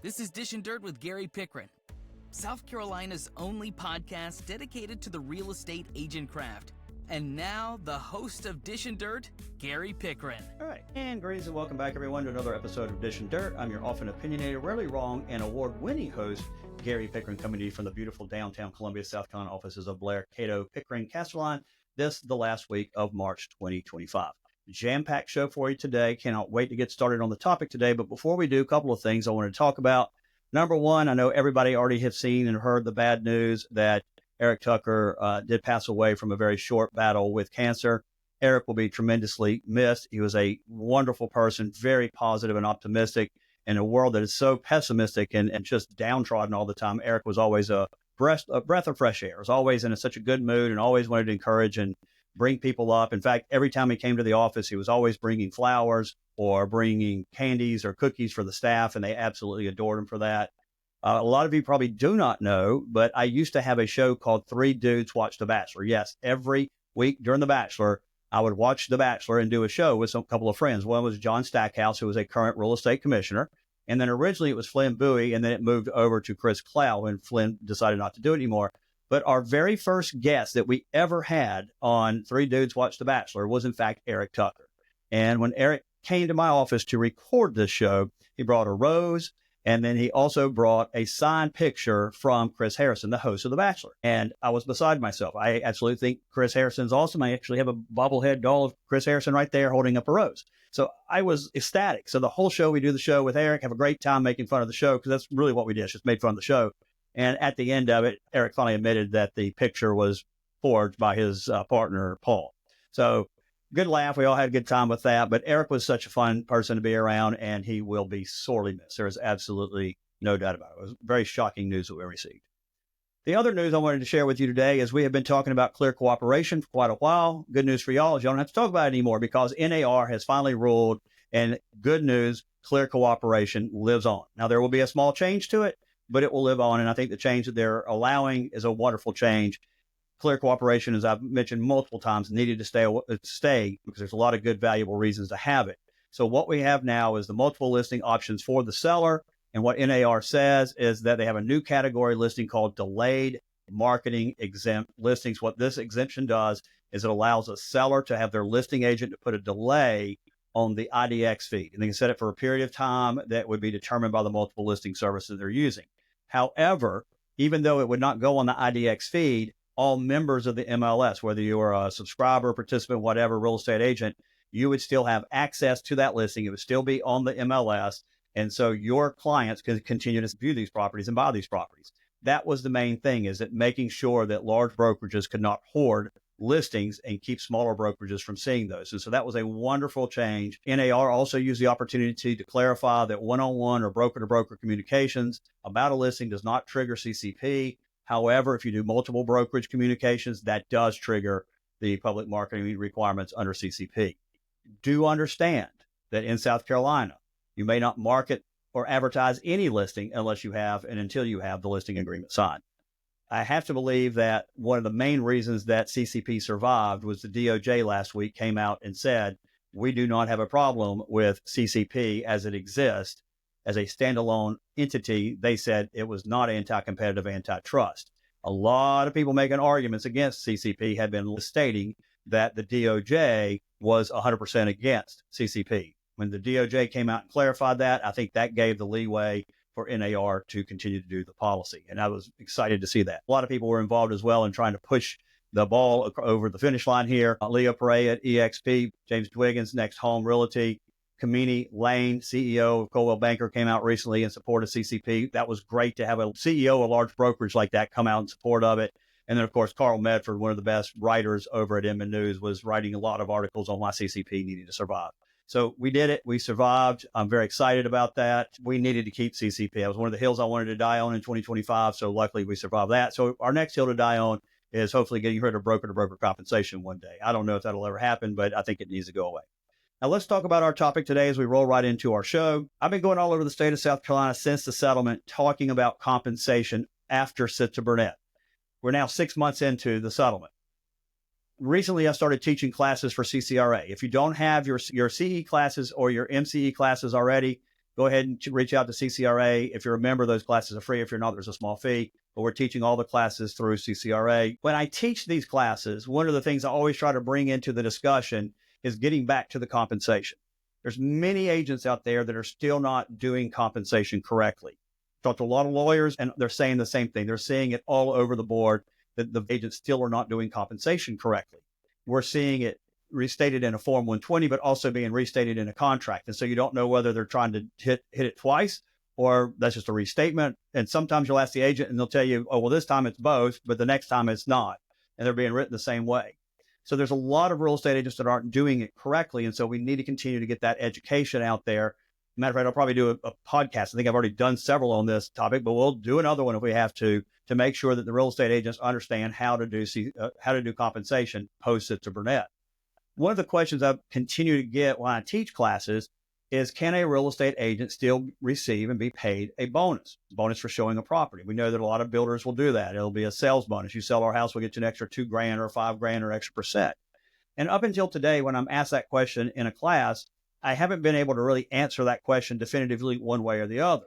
This is Dishin Dirt with Gary Pickren, South Carolina's only podcast dedicated to the real estate agent craft. And now, the host of Dishin Dirt, Gary Pickren. All right, and greetings and welcome back, everyone, to another episode of Dishin Dirt. I'm your often opinionated, rarely wrong, and award-winning host, Gary Pickren, coming to you from the beautiful downtown Columbia, South Carolina offices of Blair, Cato, Pickering, Castelline. This the last week of March 2025. Jam-packed show for you today. Cannot wait to get started on the topic today. But before we do, a couple of things I want to talk about. Number one, I know everybody already has seen and heard the bad news that Eric Tucker did pass away from a very short battle with cancer. Eric will be tremendously missed. He was a wonderful person, very positive and optimistic. In a world that is so pessimistic and just downtrodden all the time, Eric was always a breath of fresh air. He was always in such a good mood and always wanted to encourage and bring people up. In fact, every time he came to the office, he was always bringing flowers or bringing candies or cookies for the staff, and they absolutely adored him for that. A lot of you probably do not know, but I used to have a show called Three Dudes Watch The Bachelor. Yes, every week during The Bachelor, I would watch The Bachelor and do a show with a couple of friends. One was John Stackhouse, who was a current real estate commissioner. And then originally it was Flynn Bowie, and then it moved over to Chris Clow when Flynn decided not to do it anymore. But our very first guest that we ever had on Three Dudes Watch The Bachelor was, in fact, Eric Tucker. And when Eric came to my office to record this show, he brought a rose, and then he also brought a signed picture from Chris Harrison, the host of The Bachelor. And I was beside myself. I absolutely think Chris Harrison's awesome. I actually have a bobblehead doll of Chris Harrison right there holding up a rose. So I was ecstatic. So the whole show, we do the show with Eric, have a great time making fun of the show, because that's really what we did, just made fun of the show. And at the end of it, Eric finally admitted that the picture was forged by his partner, Paul. So good laugh. We all had a good time with that. But Eric was such a fun person to be around, and he will be sorely missed. There is absolutely no doubt about it. It was very shocking news that we received. The other news I wanted to share with you today is we have been talking about clear cooperation for quite a while. Good news for y'all is y'all don't have to talk about it anymore, because NAR has finally ruled, and good news, clear cooperation lives on. Now, there will be a small change to it, but it will live on. And I think the change that they're allowing is a wonderful change. Clear cooperation, as I've mentioned multiple times, needed to stay because there's a lot of good, valuable reasons to have it. So what we have now is the multiple listing options for the seller. And what NAR says is that they have a new category listing called delayed marketing exempt listings. What this exemption does is it allows a seller to have their listing agent to put a delay on the IDX feed. And they can set it for a period of time that would be determined by the multiple listing services they're using. However, even though it would not go on the IDX feed, all members of the MLS, whether you're a subscriber, participant, whatever, real estate agent, you would still have access to that listing. It would still be on the MLS. And so your clients can continue to view these properties and buy these properties. That was the main thing, is that making sure that large brokerages could not hoard listings and keep smaller brokerages from seeing those. And so that was a wonderful change. NAR also used the opportunity to clarify that one-on-one or broker-to-broker communications about a listing does not trigger CCP. However, if you do multiple brokerage communications, that does trigger the public marketing requirements under CCP. Do understand that in South Carolina, you may not market or advertise any listing unless you have and until you have the listing agreement signed. I have to believe that one of the main reasons that CCP survived was the DOJ last week came out and said, we do not have a problem with CCP as it exists. As a standalone entity, they said it was not anti-competitive, antitrust. A lot of people making arguments against CCP have been stating that the DOJ was 100% against CCP. When the DOJ came out and clarified that, I think that gave the leeway for NAR to continue to do the policy. And I was excited to see that. A lot of people were involved as well in trying to push the ball over the finish line here. Leo Perea at EXP, James Dwiggins, Next Home Realty, Kamini Lane, CEO of Coldwell Banker, came out recently in support of CCP. That was great to have a CEO of a large brokerage like that come out in support of it. And then, of course, Carl Medford, one of the best writers over at Inman News, was writing a lot of articles on why CCP needed to survive. So we did it. We survived. I'm very excited about that. We needed to keep CCP. That was one of the hills I wanted to die on in 2025. So luckily we survived that. So our next hill to die on is hopefully getting rid of broker-to-broker compensation one day. I don't know if that'll ever happen, but I think it needs to go away. Now let's talk about our topic today as we roll right into our show. I've been going all over the state of South Carolina since the settlement, talking about compensation after Sitzer Burnett. We're now 6 months into the settlement. Recently, I started teaching classes for CCRA. If you don't have your CE classes or your MCE classes already, go ahead and reach out to CCRA. If you're a member, those classes are free. If you're not, there's a small fee, but we're teaching all the classes through CCRA. When I teach these classes, one of the things I always try to bring into the discussion is getting back to the compensation. There's many agents out there that are still not doing compensation correctly. Talked to a lot of lawyers, and they're saying the same thing. They're seeing it all over the board that the agents still are not doing compensation correctly. We're seeing it restated in a Form 120, but also being restated in a contract. And so you don't know whether they're trying to hit it twice or that's just a restatement. And sometimes you'll ask the agent and they'll tell you, oh, well, this time it's both, but the next time it's not. And they're being written the same way. So there's a lot of real estate agents that aren't doing it correctly. And so we need to continue to get that education out there. Matter of fact, I'll probably do a podcast. I think I've already done several on this topic, but we'll do another one if we have to make sure that the real estate agents understand how to do compensation post-Sitzer Burnett. One of the questions I continue to get when I teach classes is, can a real estate agent still receive and be paid a bonus for showing a property? We know that a lot of builders will do that. It'll be a sales bonus. You sell our house, we'll get you an extra $2,000 or $5,000 or extra percent. And up until today, when I'm asked that question in a class, I haven't been able to really answer that question definitively one way or the other.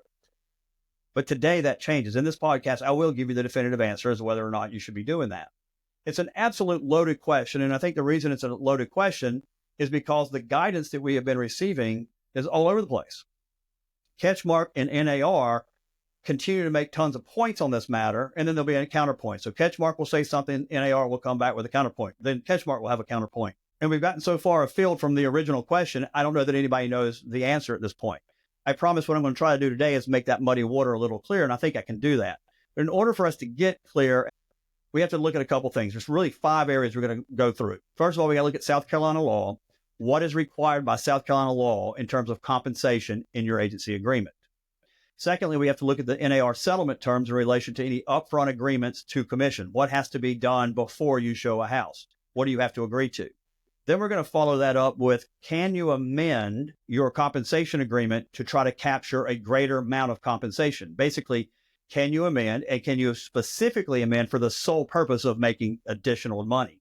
But today that changes. In this podcast, I will give you the definitive answer as to whether or not you should be doing that. It's an absolute loaded question. And I think the reason it's a loaded question is because the guidance that we have been receiving is all over the place. Catchmark and NAR continue to make tons of points on this matter, and then there'll be a counterpoint. So Catchmark will say something, NAR will come back with a counterpoint. Then Catchmark will have a counterpoint. And we've gotten so far afield from the original question, I don't know that anybody knows the answer at this point. I promise what I'm going to try to do today is make that muddy water a little clear, and I think I can do that. But in order for us to get clear, we have to look at a couple things. There's really 5 areas we're going to go through. First of all, we got to look at South Carolina law. What is required by South Carolina law in terms of compensation in your agency agreement? Secondly, we have to look at the NAR settlement terms in relation to any upfront agreements to commission. What has to be done before you show a house? What do you have to agree to? Then we're going to follow that up with, can you amend your compensation agreement to try to capture a greater amount of compensation? Basically, can you amend, and can you specifically amend for the sole purpose of making additional money?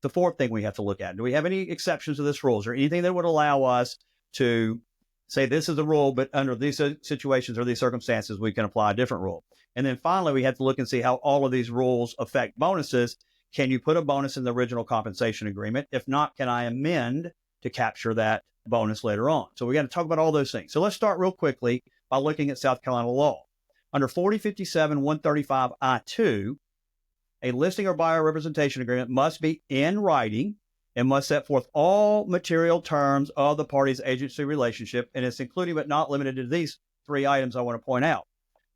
The fourth thing we have to look at, do we have any exceptions to this rule? Is there anything that would allow us to say this is a rule, but under these situations or these circumstances, we can apply a different rule? And then finally, we have to look and see how all of these rules affect bonuses. Can you put a bonus in the original compensation agreement? If not, can I amend to capture that bonus later on? So we got to talk about all those things. So let's start real quickly by looking at South Carolina law. Under 4057 135 I2, a listing or buyer representation agreement must be in writing and must set forth all material terms of the parties' agency relationship, and it's including but not limited to these 3 items I want to point out.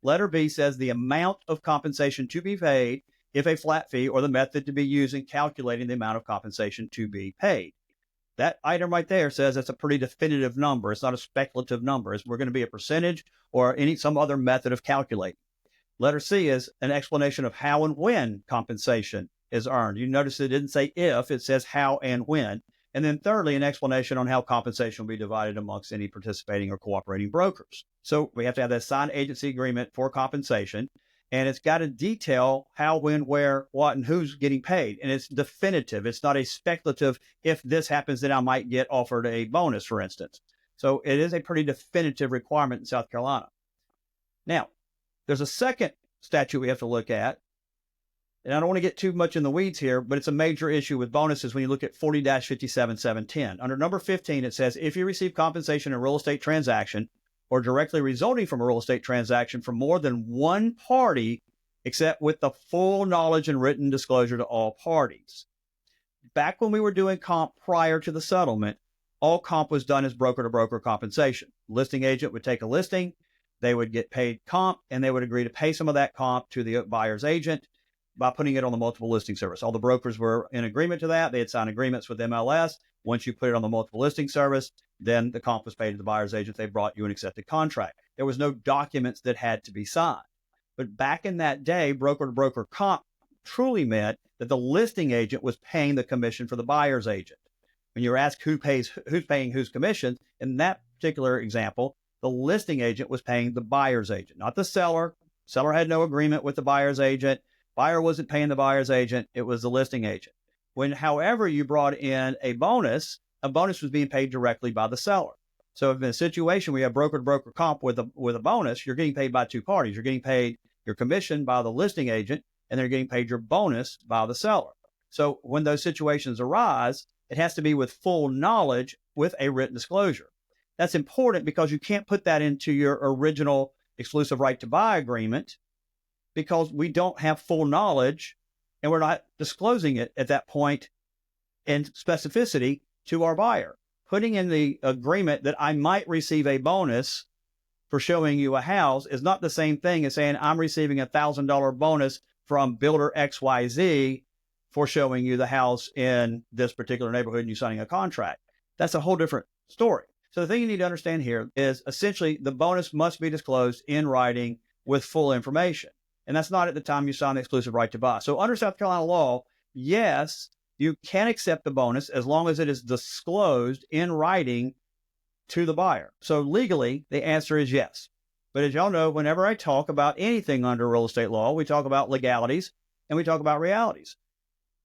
Letter B says the amount of compensation to be paid, if a flat fee, or the method to be used in calculating the amount of compensation to be paid. That item right there says that's a pretty definitive number. It's not a speculative number. We're going to be a percentage or some other method of calculating. Letter C is an explanation of how and when compensation is earned. You notice it didn't say if, it says how and when. And then thirdly, an explanation on how compensation will be divided amongst any participating or cooperating brokers. So we have to have that signed agency agreement for compensation, and it's got to detail how, when, where, what, and who's getting paid. And it's definitive. It's not a speculative, if this happens, then I might get offered a bonus, for instance. So it is a pretty definitive requirement in South Carolina. Now, there's a second statute we have to look at, and I don't want to get too much in the weeds here, but it's a major issue with bonuses when you look at 40-57710. Under number 15, it says, if you receive compensation in a real estate transaction or directly resulting from a real estate transaction from more than one party, except with the full knowledge and written disclosure to all parties. Back when we were doing comp prior to the settlement, all comp was done as broker-to-broker compensation. Listing agent would take a listing, they would get paid comp, and they would agree to pay some of that comp to the buyer's agent by putting it on the multiple listing service. All the brokers were in agreement to that. They had signed agreements with MLS. Once you put it on the multiple listing service, then the comp was paid to the buyer's agent. They brought you an accepted contract. There was no documents that had to be signed. But back in that day, broker-to-broker comp truly meant that the listing agent was paying the commission for the buyer's agent. When you're asked who's paying whose commission, in that particular example, the listing agent was paying the buyer's agent, not the seller. Seller had no agreement with the buyer's agent. Buyer wasn't paying the buyer's agent. It was the listing agent. When, however, you brought in a bonus was being paid directly by the seller. So if in a situation we have broker-to-broker comp with a bonus, you're getting paid by two parties. You're getting paid your commission by the listing agent, and they're getting paid your bonus by the seller. So when those situations arise, it has to be with full knowledge with a written disclosure. That's important because you can't put that into your original exclusive right to buy agreement because we don't have full knowledge and we're not disclosing it at that point in specificity to our buyer. Putting in the agreement that I might receive a bonus for showing you a house is not the same thing as saying I'm receiving $1,000 bonus from builder XYZ for showing you the house in this particular neighborhood and you signing a contract. That's a whole different story. So the thing you need to understand here is essentially the bonus must be disclosed in writing with full information. And that's not at the time you sign the exclusive right to buy. So under South Carolina law, yes, you can accept the bonus as long as it is disclosed in writing to the buyer. So legally, the answer is yes. But as y'all know, whenever I talk about anything under real estate law, we talk about legalities and we talk about realities.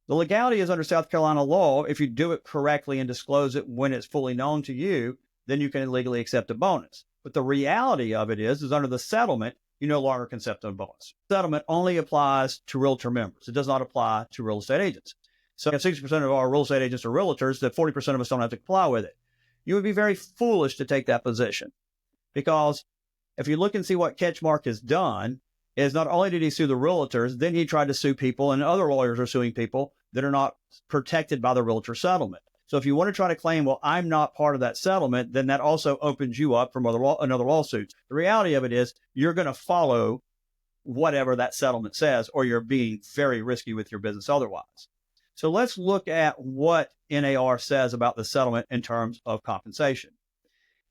The legality is under South Carolina law. If you do it correctly and disclose it when it's fully known to you, then you can legally accept a bonus. But the reality of it is under the settlement, you no longer can accept a bonus. Settlement only applies to realtor members. It does not apply to real estate agents. So if 60% of our real estate agents are realtors, that 40% of us don't have to comply with it. You would be very foolish to take that position because if you look and see what Ketchmark has done is not only did he sue the realtors, then he tried to sue people and other lawyers are suing people that are not protected by the realtor settlement. So if you want to try to claim, well, I'm not part of that settlement, then that also opens you up from another lawsuit. The reality of it is you're going to follow whatever that settlement says, or you're being very risky with your business otherwise. So let's look at what NAR says about the settlement in terms of compensation.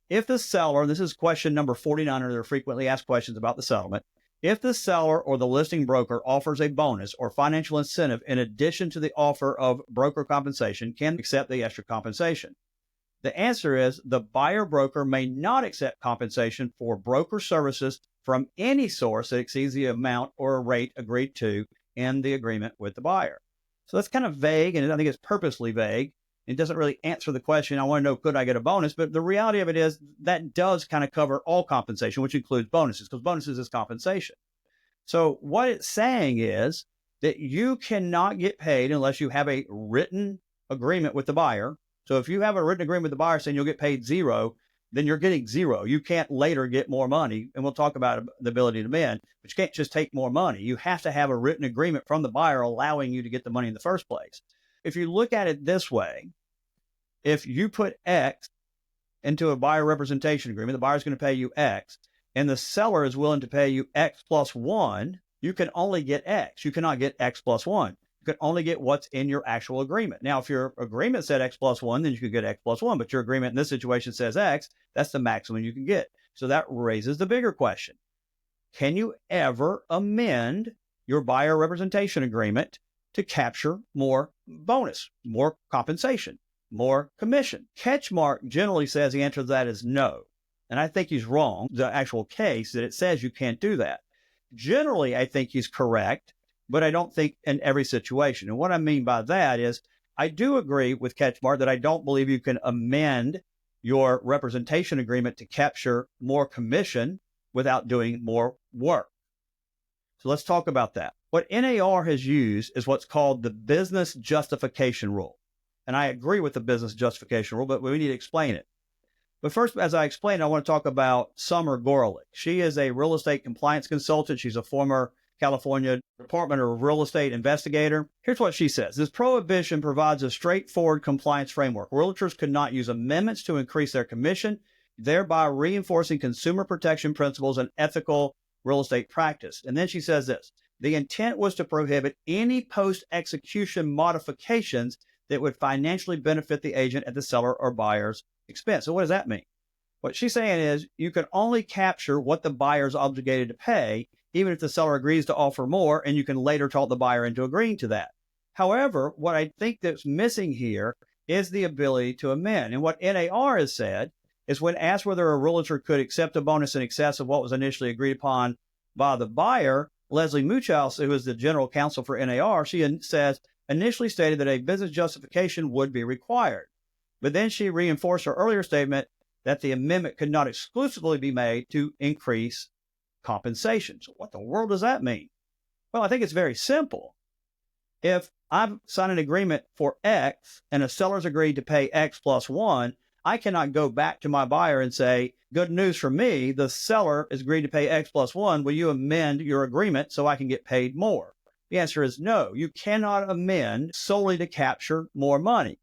If the seller, this is question number 49 under their frequently asked questions about the settlement, if the seller or the listing broker offers a bonus or financial incentive in addition to the offer of broker compensation, can accept the extra compensation? The answer is the buyer broker may not accept compensation for broker services from any source that exceeds the amount or rate agreed to in the agreement with the buyer. So that's kind of vague, and I think it's purposely vague. It doesn't really answer the question, I want to know, could I get a bonus? But the reality of it is that does kind of cover all compensation, which includes bonuses, because bonuses is compensation. So what it's saying is that you cannot get paid unless you have a written agreement with the buyer. So if you have a written agreement with the buyer saying you'll get paid zero, then you're getting zero. You can't later get more money. And we'll talk about the ability to amend, but you can't just take more money. You have to have a written agreement from the buyer allowing you to get the money in the first place. If you look at it this way, if you put X into a buyer representation agreement, the buyer's going to pay you X, and the seller is willing to pay you X plus 1, you can only get X. You cannot get X plus 1. You can only get what's in your actual agreement. Now, if your agreement said X plus 1, then you could get X plus 1, but your agreement in this situation says X, that's the maximum you can get. So that raises the bigger question. Can you ever amend your buyer representation agreement to capture more bonus, more compensation, more commission? Ketchmark generally says the answer to that is no. And I think he's wrong, the actual case that it says you can't do that. Generally, I think he's correct, but I don't think in every situation. And what I mean by that is I do agree with Ketchmark that I don't believe you can amend your representation agreement to capture more commission without doing more work. So let's talk about that. What NAR has used is what's called the business justification rule. And I agree with the business justification rule, but we need to explain it. But first, as I explained, I want to talk about Summer Gorelick. She is a real estate compliance consultant. She's a former California Department of Real Estate investigator. Here's what she says. This prohibition provides a straightforward compliance framework. Realtors could not use amendments to increase their commission, thereby reinforcing consumer protection principles and ethical real estate practice. And then she says this. The intent was to prohibit any post-execution modifications that would financially benefit the agent at the seller or buyer's expense. So what does that mean? What she's saying is you can only capture what the buyer is obligated to pay, even if the seller agrees to offer more, and you can later talk the buyer into agreeing to that. However, what I think that's missing here is the ability to amend. And what NAR has said is when asked whether a realtor could accept a bonus in excess of what was initially agreed upon by the buyer, Leslie Muchow, who is the general counsel for NAR, she says, initially stated that a business justification would be required. But then she reinforced her earlier statement that the amendment could not exclusively be made to increase compensation. So what the world does that mean? Well, I think it's very simple. If I've signed an agreement for X and a seller's agreed to pay X plus 1, I cannot go back to my buyer and say, good news for me, the seller has agreed to pay X plus 1. Will you amend your agreement so I can get paid more? The answer is no. You cannot amend solely to capture more money.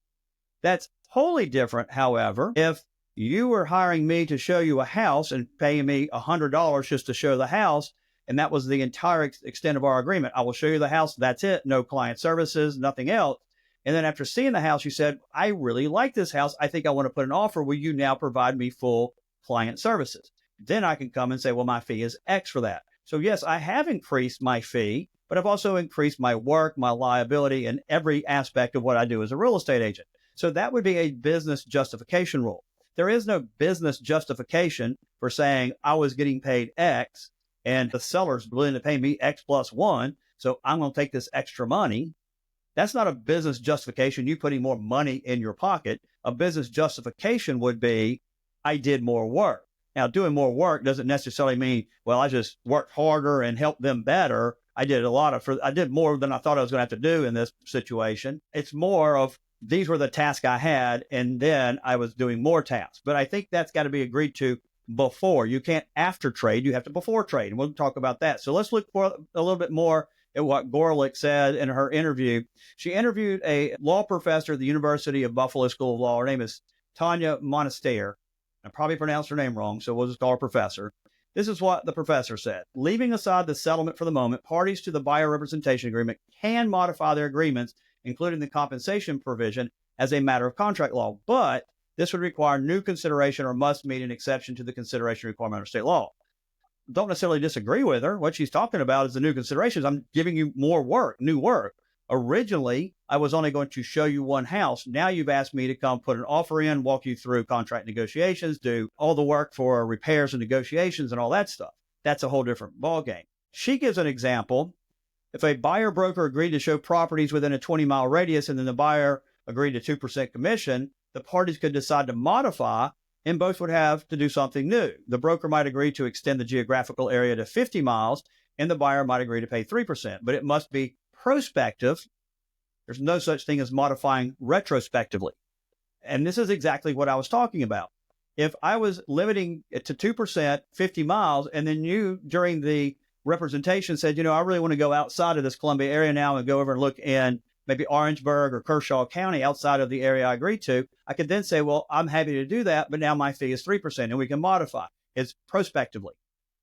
That's wholly different, however, if you were hiring me to show you a house and paying me $100 just to show the house, and that was the entire extent of our agreement. I will show you the house. That's it. No client services, nothing else. And then after seeing the house, you said, I really like this house. I think I want to put an offer. Will you now provide me full client services? Then I can come and say, well, my fee is X for that. So yes, I have increased my fee, but I've also increased my work, my liability, and every aspect of what I do as a real estate agent. So that would be a business justification rule. There is no business justification for saying I was getting paid X and the seller's willing to pay me X plus 1, so I'm going to take this extra money. That's not a business justification, you putting more money in your pocket. A business justification would be, I did more work. Now, doing more work doesn't necessarily mean, well, I just worked harder and helped them better. I did more than I thought I was going to have to do in this situation. It's more of, these were the tasks I had, and then I was doing more tasks. But I think that's got to be agreed to before. You can't after trade, you have to before trade. And we'll talk about that. So let's look for a little bit more at what Gorelick said in her interview. She interviewed a law professor at the University of Buffalo School of Law. Her name is Tanya Monasteer. I probably pronounced her name wrong, so we'll just call her professor. This is what the professor said. Leaving aside the settlement for the moment, parties to the buyer representation agreement can modify their agreements, including the compensation provision, as a matter of contract law. But this would require new consideration or must meet an exception to the consideration requirement under state law. Don't necessarily disagree with her. What she's talking about is the new considerations. I'm giving you more work, new work. Originally, I was only going to show you one house. Now you've asked me to come put an offer in, walk you through contract negotiations, do all the work for repairs and negotiations and all that stuff. That's a whole different ballgame. She gives an example. If a buyer broker agreed to show properties within a 20-mile radius and then the buyer agreed to 2% commission, the parties could decide to modify and both would have to do something new. The broker might agree to extend the geographical area to 50 miles and the buyer might agree to pay 3%, but it must be prospective. There's no such thing as modifying retrospectively. And this is exactly what I was talking about. If I was limiting it to 2%, 50 miles, and then you, during the representation, said, I really want to go outside of this Columbia area now and go over and look in maybe Orangeburg or Kershaw County outside of the area I agreed to, I could then say, well, I'm happy to do that, but now my fee is 3%, and we can modify. It's prospectively.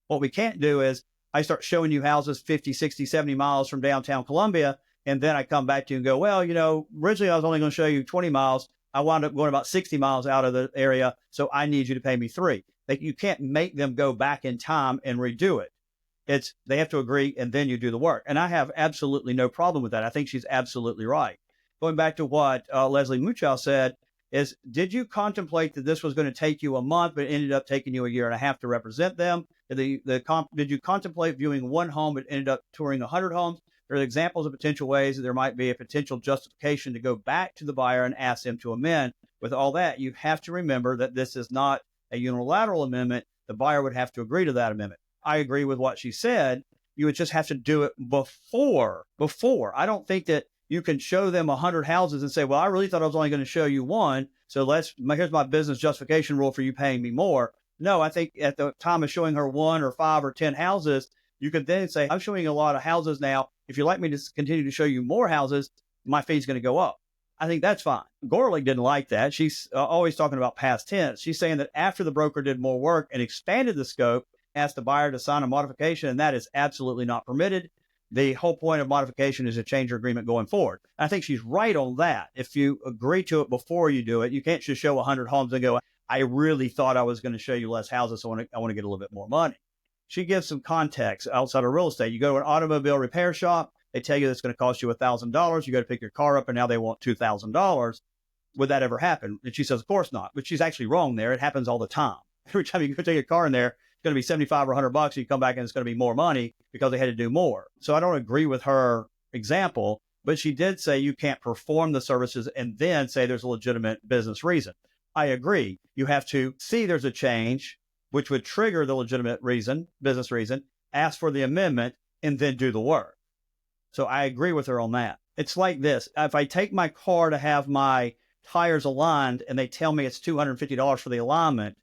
What we can't do is I start showing you houses 50, 60, 70 miles from downtown Columbia, and then I come back to you and go, well, originally I was only going to show you 20 miles. I wound up going about 60 miles out of the area, so I need you to pay me 3. You can't make them go back in time and redo it. They have to agree, and then you do the work. And I have absolutely no problem with that. I think she's absolutely right. Going back to what Leslie Muchow said is, did you contemplate that this was going to take you a month, but it ended up taking you a year and a half to represent them? Did you contemplate viewing one home, but ended up touring 100 homes? There are examples of potential ways that there might be a potential justification to go back to the buyer and ask them to amend. With all that, you have to remember that this is not a unilateral amendment. The buyer would have to agree to that amendment. I agree with what she said. You would just have to do it before. I don't think that you can show them 100 houses and say, well, I really thought I was only going to show you one. So here's my business justification rule for you paying me more. No, I think at the time of showing her 1 or 5 or 10 houses, you could then say, I'm showing you a lot of houses now. If you'd like me to continue to show you more houses, my fee's going to go up. I think that's fine. Gorelick didn't like that. She's always talking about past tense. She's saying that after the broker did more work and expanded the scope, asked the buyer to sign a modification, and that is absolutely not permitted. The whole point of modification is to change your agreement going forward. And I think she's right on that. If you agree to it before you do it, you can't just show 100 homes and go, I really thought I was going to show you less houses, so I want to get a little bit more money. She gives some context outside of real estate. You go to an automobile repair shop, they tell you it's going to cost you $1,000. You go to pick your car up, and now they want $2,000. Would that ever happen? And she says, of course not. But she's actually wrong there. It happens all the time. Every time you go take a car in there, it's going to be 75 or $100. You come back and it's going to be more money because they had to do more. So I don't agree with her example, but she did say you can't perform the services and then say there's a legitimate business reason. I agree. You have to see there's a change, which would trigger the legitimate reason, business reason, ask for the amendment, and then do the work. So I agree with her on that. It's like this. If I take my car to have my tires aligned and they tell me it's $250 for the alignment,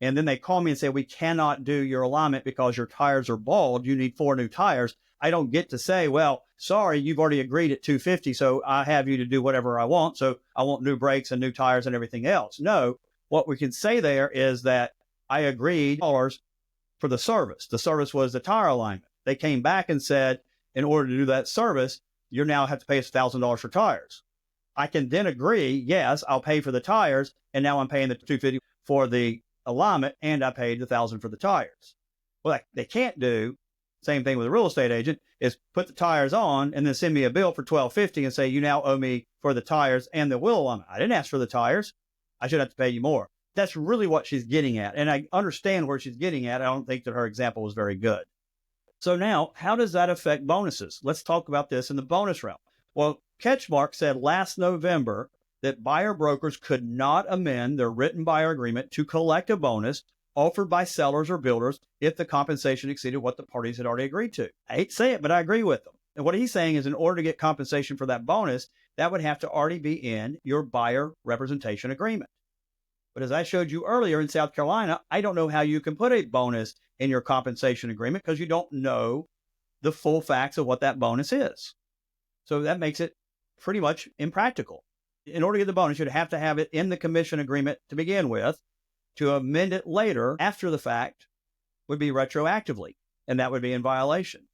and then they call me and say, we cannot do your alignment because your tires are bald, you need 4 new tires. I don't get to say, well, sorry, you've already agreed at $250, so I have you to do whatever I want. So I want new brakes and new tires and everything else. No, what we can say there is that I agreed for the service. The service was the tire alignment. They came back and said, in order to do that service, you now have to pay us $1,000 for tires. I can then agree, yes, I'll pay for the tires, and now I'm paying the $250 for the alignment, and I paid the $1,000 for the tires. Well, they can't do, same thing with a real estate agent, is put the tires on and then send me a bill for $1,250 and say, you now owe me for the tires and the wheel alignment. I didn't ask for the tires. I should have to pay you more. That's really what she's getting at. And I understand where she's getting at. I don't think that her example was very good. So now, how does that affect bonuses? Let's talk about this in the bonus realm. Well, Ketchmark said last November that buyer brokers could not amend their written buyer agreement to collect a bonus offered by sellers or builders if the compensation exceeded what the parties had already agreed to. I hate to say it, but I agree with them. And what he's saying is in order to get compensation for that bonus, that would have to already be in your buyer representation agreement. But as I showed you earlier in South Carolina, I don't know how you can put a bonus in your compensation agreement because you don't know the full facts of what that bonus is. So that makes it pretty much impractical. In order to get the bonus, you'd have to have it in the commission agreement to begin with. To amend it later, after the fact, would be retroactively, and that would be in violation.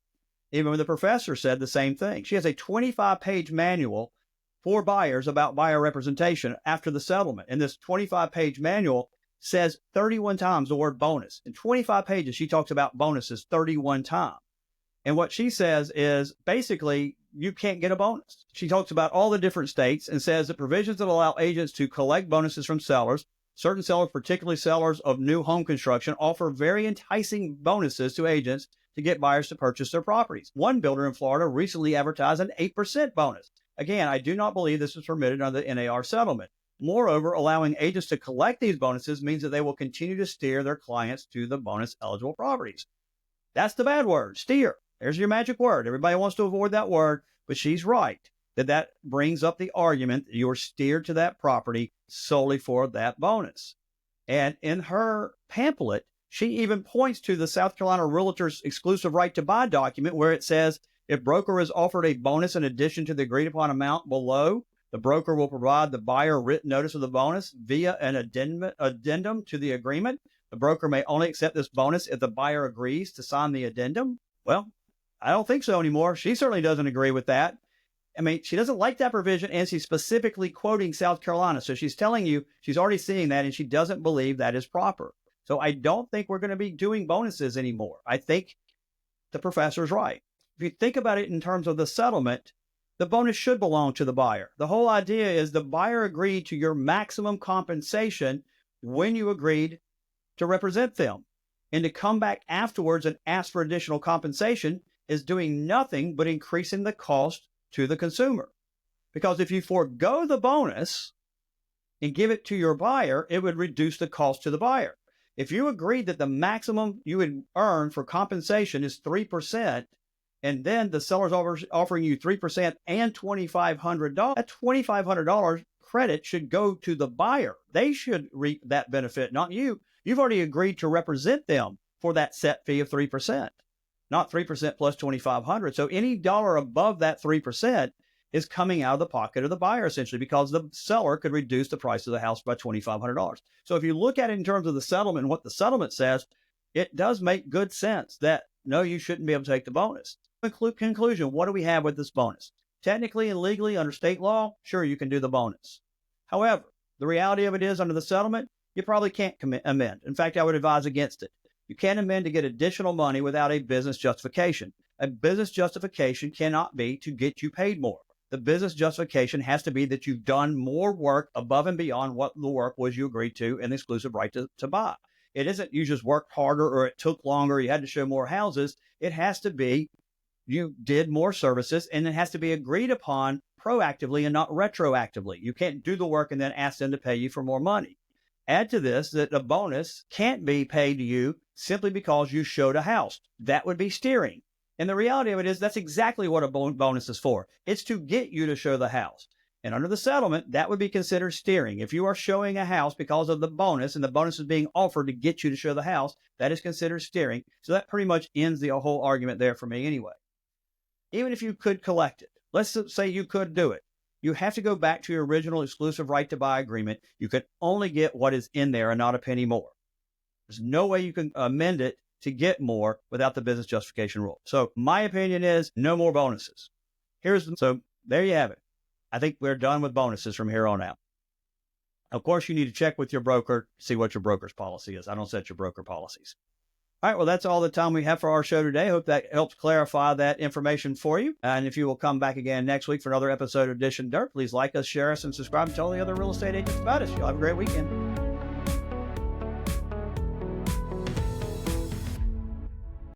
Even the professor said the same thing. She has a 25-page manual for buyers about buyer representation after the settlement. And this 25-page manual says 31 times the word bonus. In 25 pages, she talks about bonuses 31 times. And what she says is basically you can't get a bonus. She talks about all the different states and says the provisions that allow agents to collect bonuses from sellers, certain sellers, particularly sellers of new home construction, offer very enticing bonuses to agents to get buyers to purchase their properties. One builder in Florida recently advertised an 8% bonus. Again, I do not believe this is permitted under the NAR settlement. Moreover, allowing agents to collect these bonuses means that they will continue to steer their clients to the bonus eligible properties. That's the bad word, steer. There's your magic word. Everybody wants to avoid that word, but she's right that brings up the argument that you're steered to that property solely for that bonus. And in her pamphlet, she even points to the South Carolina Realtor's exclusive right to buy document where it says, if broker is offered a bonus in addition to the agreed upon amount below, the broker will provide the buyer written notice of the bonus via an addendum to the agreement. The broker may only accept this bonus if the buyer agrees to sign the addendum. Well, I don't think so anymore. She certainly doesn't agree with that. I mean, she doesn't like that provision, and she's specifically quoting South Carolina. So she's telling you she's already seeing that, and she doesn't believe that is proper. So I don't think we're going to be doing bonuses anymore. I think the professor's right. If you think about it in terms of the settlement, the bonus should belong to the buyer. The whole idea is the buyer agreed to your maximum compensation when you agreed to represent them. And to come back afterwards and ask for additional compensation is doing nothing but increasing the cost to the consumer. Because if you forego the bonus and give it to your buyer, it would reduce the cost to the buyer. If you agreed that the maximum you would earn for compensation is 3%, and then the seller's offering you 3% and $2,500, that $2,500 credit should go to the buyer. They should reap that benefit, not you. You've already agreed to represent them for that set fee of 3%, not 3% plus $2,500. So any dollar above that 3% is coming out of the pocket of the buyer, essentially, because the seller could reduce the price of the house by $2,500. So if you look at it in terms of the settlement and what the settlement says, it does make good sense that, no, you shouldn't be able to take the bonus. Conclusion, what do we have with this bonus? Technically and legally, under state law, sure, you can do the bonus. However, the reality of it is, under the settlement, you probably can't amend. In fact, I would advise against it. You can't amend to get additional money without a business justification. A business justification cannot be to get you paid more. The business justification has to be that you've done more work above and beyond what the work was you agreed to in the exclusive right to buy. It isn't you just worked harder or it took longer, you had to show more houses. It has to be you did more services, and it has to be agreed upon proactively and not retroactively. You can't do the work and then ask them to pay you for more money. Add to this that a bonus can't be paid to you simply because you showed a house. That would be steering. And the reality of it is that's exactly what a bonus is for. It's to get you to show the house. And under the settlement, that would be considered steering. If you are showing a house because of the bonus and the bonus is being offered to get you to show the house, that is considered steering. So that pretty much ends the whole argument there for me anyway. Even if you could collect it, let's say you could do it. You have to go back to your original exclusive right to buy agreement. You could only get what is in there and not a penny more. There's no way you can amend it to get more without the business justification rule. So my opinion is no more bonuses. So there you have it. I think we're done with bonuses from here on out. Of course, you need to check with your broker, see what your broker's policy is. I don't set your broker policies. All right, well, that's all the time we have for our show today. I hope that helps clarify that information for you. And if you will come back again next week for another episode of Dishin Dirt, please like us, share us, and subscribe and tell the other real estate agents about us. You'll have a great weekend.